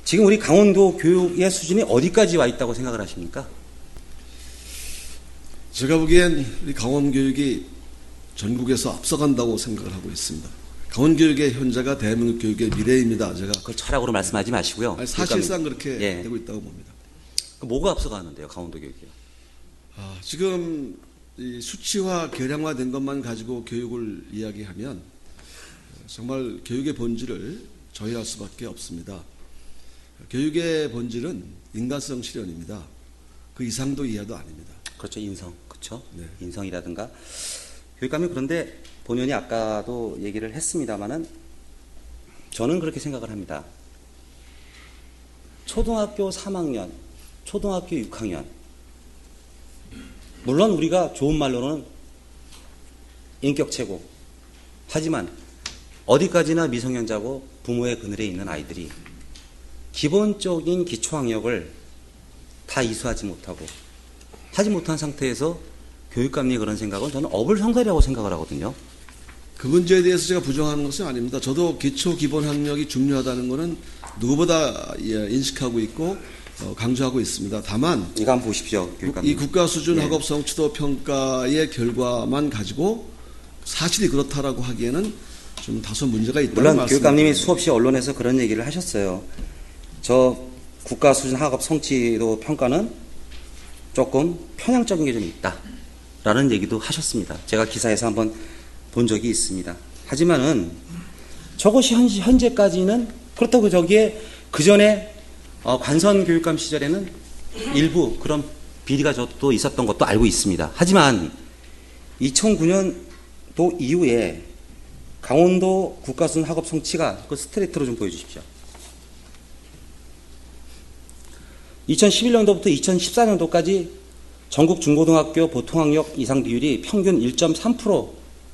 지금 우리 강원도 교육의 수준이 어디까지 와 있다고 생각을 하십니까? 제가 보기엔 우리 강원 교육이 전국에서 앞서간다고 생각을 하고 있습니다. 강원 교육의 현재가 대한민국 교육의 미래입니다. 제가 그걸 철학으로 말씀하지 마시고요. 사실상 그렇게 예. 되고 있다고 봅니다. 뭐가 앞서가는데요, 강원도 교육이요? 지금 이 수치화, 계량화된 것만 가지고 교육을 이야기하면 정말 교육의 본질을 저해할 수밖에 없습니다. 교육의 본질은 인간성 실현입니다. 그 이상도 이하도 아닙니다. 그렇죠, 인성, 그렇죠. 네. 인성이라든가 교육감이 그런데 본연이 아까도 얘기를 했습니다마는 저는 그렇게 생각을 합니다. 초등학교 3학년, 초등학교 6학년 물론 우리가 좋은 말로는 인격 최고 하지만 어디까지나 미성년자고 부모의 그늘에 있는 아이들이 기본적인 기초학력을 다 이수하지 못하고 하지 못한 상태에서 교육감이 그런 생각은 저는 어불성설이라고 생각을 하거든요. 그 문제에 대해서 제가 부정하는 것은 아닙니다. 저도 기초 기본 학력이 중요하다는 것은 누구보다 인식하고 있고 강조하고 있습니다. 다만 이거 한번 보십시오, 교육감님. 이 국가 수준 네. 학업 성취도 평가의 결과만 가지고 사실이 그렇다라고 하기에는 좀 다소 문제가 있다는 물론 말씀입니다. 교육감님이 수없이 언론에서 그런 얘기를 하셨어요. 저 국가 수준 학업 성취도 평가는 조금 편향적인 게 좀 있다라는 얘기도 하셨습니다. 제가 기사에서 한번 본 적이 있습니다. 하지만은 저것이 현재까지는 그렇다고 저기에 그 전에 관선 교육감 시절에는 일부 그런 비리가 또 있었던 것도 알고 있습니다. 하지만 2009년도 이후에 강원도 국가수준 학업 성취가 그 스트레이트로 좀 보여주십시오. 2011년도부터 2014년도까지 전국 중고등학교 보통학력 이상 비율이 평균 1.3%,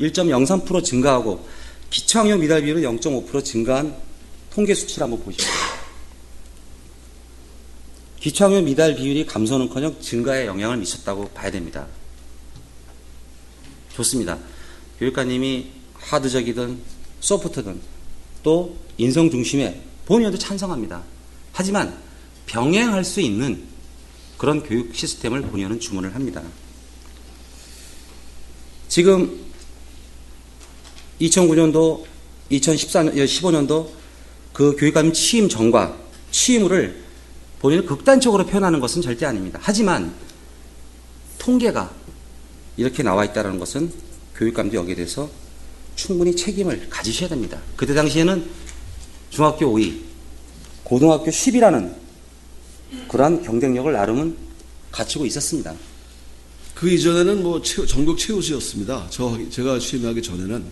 1.03% 증가하고 기초학력 미달 비율은 0.5% 증가한 통계 수치를 한번 보십시오. 기초학력 미달 비율이 감소는커녕 증가에 영향을 미쳤다고 봐야 됩니다. 좋습니다. 교육관님이 하드적이든 소프트든 또 인성 중심의 본의도 찬성합니다. 하지만 병행할 수 있는 그런 교육 시스템을 본의는 주문을 합니다. 지금 2009년도, 2015년도 그 교육감 취임 전과 취임 후를 본인은 극단적으로 표현하는 것은 절대 아닙니다. 하지만 통계가 이렇게 나와 있다는 것은 교육감도 여기에 대해서 충분히 책임을 가지셔야 됩니다. 그때 당시에는 중학교 5위, 고등학교 10위라는 그러한 경쟁력을 나름은 갖추고 있었습니다. 그 이전에는 뭐 전국 최우수였습니다. 제가 취임하기 전에는.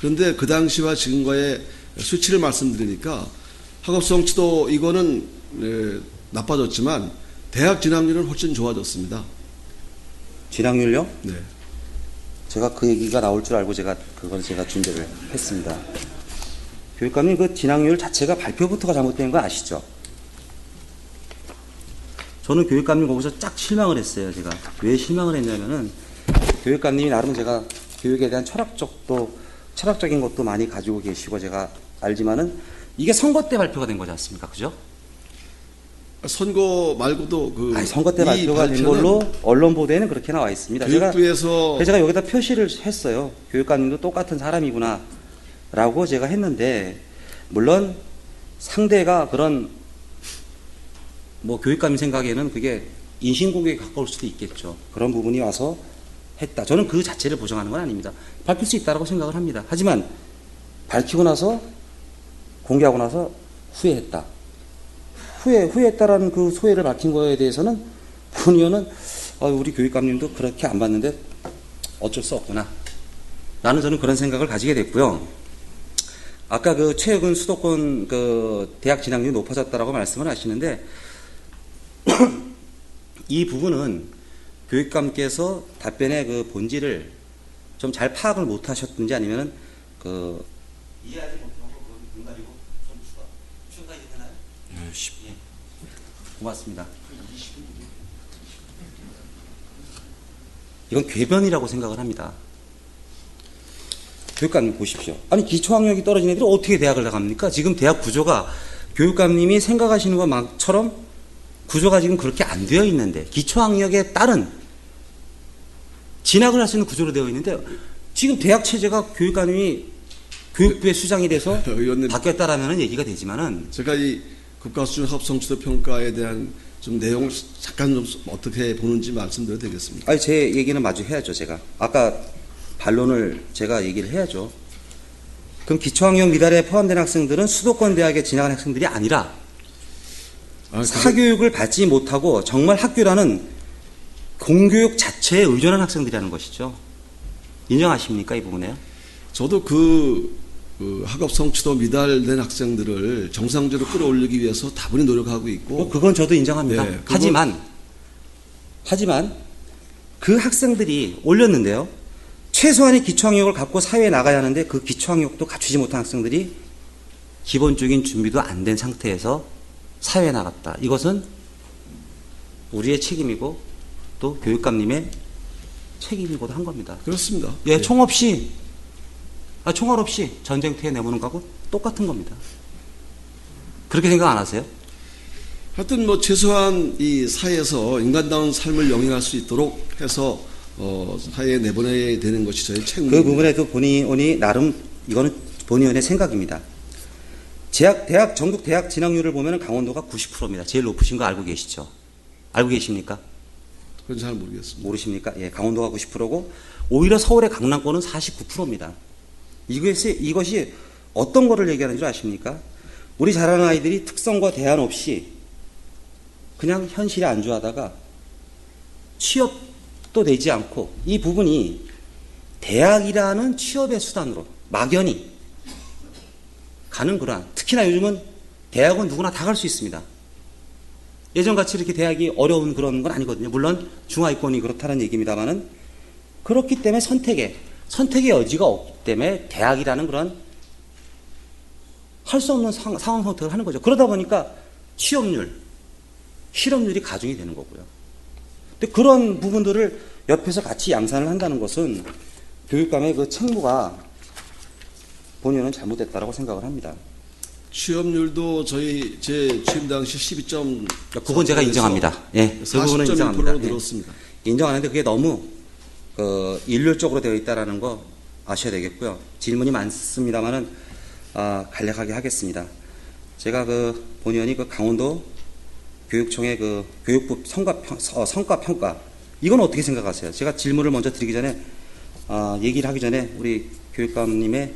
그런데 그 당시와 지금과의 수치를 말씀드리니까 학업 성취도 이거는 나빠졌지만 대학 진학률은 훨씬 좋아졌습니다. 진학률요? 네. 제가 그 얘기가 나올 줄 알고 제가 준비를 했습니다. 교육감님 그 진학률 자체가 발표부터가 잘못된 거 아시죠? 저는 교육감님 거기서 쫙 실망을 했어요. 제가 왜 실망을 했냐면은 교육감님이 나름 제가 교육에 대한 철학적인 것도 많이 가지고 계시고 제가 알지만은 이게 선거 때 발표가 된 거지 않습니까? 그죠? 선거 말고도 선거 때 발표가 된 걸로 언론 보도에는 그렇게 나와 있습니다. 교육부에서 제가 여기다 표시를 했어요. 교육감님도 똑같은 사람이구나 라고 제가 했는데 물론 상대가 그런 뭐 교육감 생각에는 그게 인신공격에 가까울 수도 있겠죠. 그런 부분이 와서 했다. 저는 그 자체를 부정하는 건 아닙니다. 밝힐 수 있다고 생각을 합니다. 하지만 밝히고 나서 공개하고 나서 후회했다. 후회했다라는 그 소회를 밝힌 거에 대해서는 본의원은 우리 교육감님도 그렇게 안 봤는데 어쩔 수 없구나. 나는 저는 그런 생각을 가지게 됐고요. 아까 그 최근 수도권 그 대학 진학률이 높아졌다라고 말씀을 하시는데 이 부분은 교육감께서 답변의 그 본질을 좀 잘 파악을 못 하셨든지 아니면은 이해하지 못하고 눈 가리고 좀 추가가 되나요? 네, 예. 고맙습니다. 이건 궤변이라고 생각을 합니다. 교육감님 보십시오. 아니 기초학력이 떨어진 애들이 어떻게 대학을 나갑니까? 지금 대학 구조가 교육감님이 생각하시는 것처럼 구조가 지금 그렇게 안 되어 있는데 기초학력에 따른 진학을 할 수 있는 구조로 되어 있는데 지금 대학 체제가 교육감님이 교육부의 수장이 돼서 의원님, 바뀌었다라는 얘기가 되지만은 제가 이 국가수준 합성치도 평가에 대한 좀 내용 잠깐 좀 어떻게 보는지 말씀드려도 되겠습니까? 아니 제 얘기는 마저 해야죠. 제가 아까 반론을 제가 얘기를 해야죠. 그럼 기초학력 미달에 포함된 학생들은 수도권 대학에 진학한 학생들이 아니라 사교육을 받지 못하고 정말 학교라는 공교육 자체에 의존한 학생들이라는 것이죠. 인정하십니까 이 부분에요? 저도 그 학업 성취도 미달된 학생들을 정상적으로 끌어올리기 위해서 다분히 노력하고 있고 그건 저도 인정합니다. 네, 하지만 그 학생들이 올렸는데요. 최소한의 기초학력을 갖고 사회에 나가야 하는데 그 기초학력도 갖추지 못한 학생들이 기본적인 준비도 안 된 상태에서 사회에 나갔다. 이것은 우리의 책임이고 또 교육감님의 책임이고도 한 겁니다. 그렇습니다. 예, 네. 총알 없이 전쟁터에 내보는 거하고 똑같은 겁니다. 그렇게 생각 안 하세요? 하여튼 뭐 최소한 이 사회에서 인간다운 삶을 영위할 수 있도록 해서 사회에 내보내야 되는 것이 저희 책임입니다. 그 부분에도 본의원이 나름 이거는 본의원의 생각입니다. 전국 대학 진학률을 보면 강원도가 90%입니다. 제일 높으신 거 알고 계시죠? 알고 계십니까? 그건 잘 모르겠습니다. 모르십니까? 예, 강원도가 90%고 오히려 서울의 강남권은 49%입니다. 이것이 어떤 거를 얘기하는 줄 아십니까? 우리 자라는 아이들이 특성과 대안 없이 그냥 현실에 안주하다가 취업도 되지 않고 이 부분이 대학이라는 취업의 수단으로 막연히 가는 그러한 특히나 요즘은 대학은 누구나 다 갈 수 있습니다. 예전같이 이렇게 대학이 어려운 그런 건 아니거든요. 물론 중하위권이 그렇다는 얘기입니다만은 그렇기 때문에 선택의 여지가 없기 때문에 대학이라는 그런 할 수 없는 상황 선택을 하는 거죠. 그러다 보니까 취업률, 실업률이 가중이 되는 거고요. 근데 그런 부분들을 옆에서 같이 양산을 한다는 것은 교육감의 그 책무가 본인은 잘못됐다라고 생각을 합니다. 취업률도 제 취임 당시 12점. 그건 제가 인정합니다. 예, 그 부분은 인정합니다. 40.1%로 늘었습니다. 예, 인정하는데 그게 너무 일률적으로 되어 있다라는 거 아셔야 되겠고요. 질문이 많습니다만은 간략하게 하겠습니다. 제가 본의원이 강원도 교육청의 교육부 성과 평가 이건 어떻게 생각하세요? 제가 질문을 먼저 드리기 전에 얘기를 하기 전에 우리 교육감님의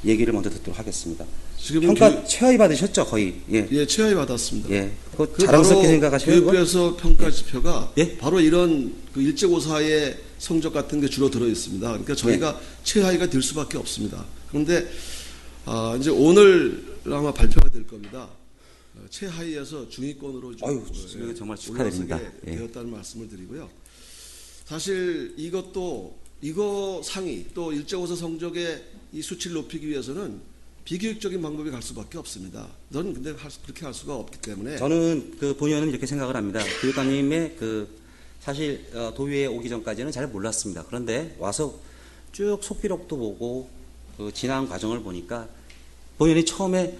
얘기를 먼저 듣도록 하겠습니다. 지금 평가 최하위 받으셨죠, 거의? 예, 예, 최하위 받았습니다. 예, 자랑스럽게 생각하시는 거? 교육부에서 평가 지표가 예? 바로 이런 일제고사의 성적 같은 게 주로 들어 있습니다. 그러니까 저희가 최하위가 될 수밖에 없습니다. 그런데 이제 오늘 아마 발표가 될 겁니다. 최하위에서 중위권으로 좀 아유, 정말 축하드립니다. 올라서게 되었다는 말씀을 드리고요. 사실 이거 상위 또 일제고사 성적의 이 수치를 높이기 위해서는 비교육적인 방법이 갈 수밖에 없습니다. 저는 근데 그렇게 할 수가 없기 때문에 저는 본의원은 이렇게 생각을 합니다. 교육감님의 사실 도의회에 오기 전까지는 잘 몰랐습니다. 그런데 와서 쭉 속기록도 보고 진학 과정을 보니까 본의원이 처음에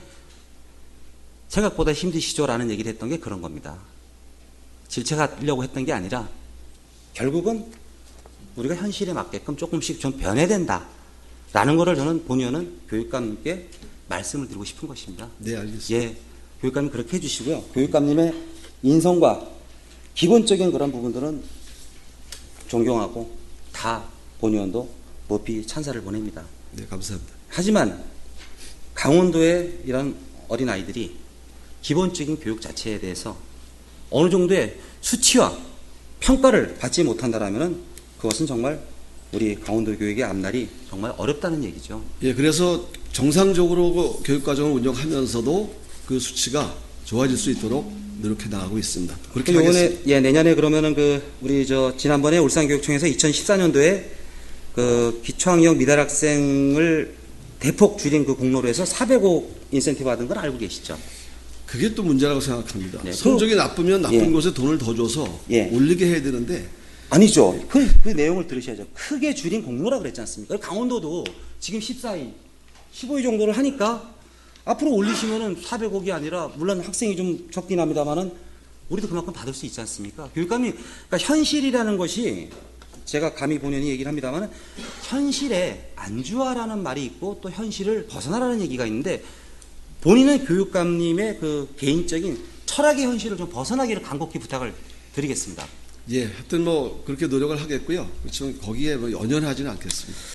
생각보다 힘드시죠라는 얘기를 했던 게 그런 겁니다. 질책하려고 했던 게 아니라 결국은 우리가 현실에 맞게끔 조금씩 좀 변해야 된다라는 거를 저는 본의원은 교육감님께 말씀을 드리고 싶은 것입니다. 네, 알겠습니다. 예, 교육감님 그렇게 해주시고요. 교육감님의 인성과 기본적인 그런 부분들은 존경하고 다 본의원도 높이 찬사를 보냅니다. 네, 감사합니다. 하지만 강원도의 이런 어린아이들이 기본적인 교육 자체에 대해서 어느 정도의 수치와 평가를 받지 못한다라면 그것은 정말 우리 강원도 교육의 앞날이 정말 어렵다는 얘기죠. 예, 그래서 정상적으로 교육과정을 운영하면서도 그 수치가 좋아질 수 있도록 노력해 나가고 있습니다. 그렇게 하겠습니다. 예, 내년에 그러면은 우리 지난번에 울산교육청에서 2014년도에 기초학력 미달 학생을 대폭 줄인 공로로 해서 400억 인센티브 받은 건 알고 계시죠? 그게 또 문제라고 생각합니다. 네, 성적이 나쁘면 나쁜 예. 곳에 돈을 더 줘서 예. 올리게 해야 되는데 아니죠. 그 내용을 들으셔야죠. 크게 줄인 공로라 그랬지 않습니까? 강원도도 지금 14위, 15위 정도를 하니까 앞으로 올리시면은 400억이 아니라 물론 학생이 좀 적긴 합니다만은 우리도 그만큼 받을 수 있지 않습니까? 교육감이 그러니까 현실이라는 것이 제가 감히 본연이 얘기를 합니다만은 현실에 안주하라는 말이 있고 또 현실을 벗어나라는 얘기가 있는데 본인은 교육감님의 그 개인적인 철학의 현실을 좀 벗어나기를 간곡히 부탁을 드리겠습니다. 예, 하여튼 뭐 그렇게 노력을 하겠고요. 그렇지만 거기에 뭐 연연하지는 않겠습니다.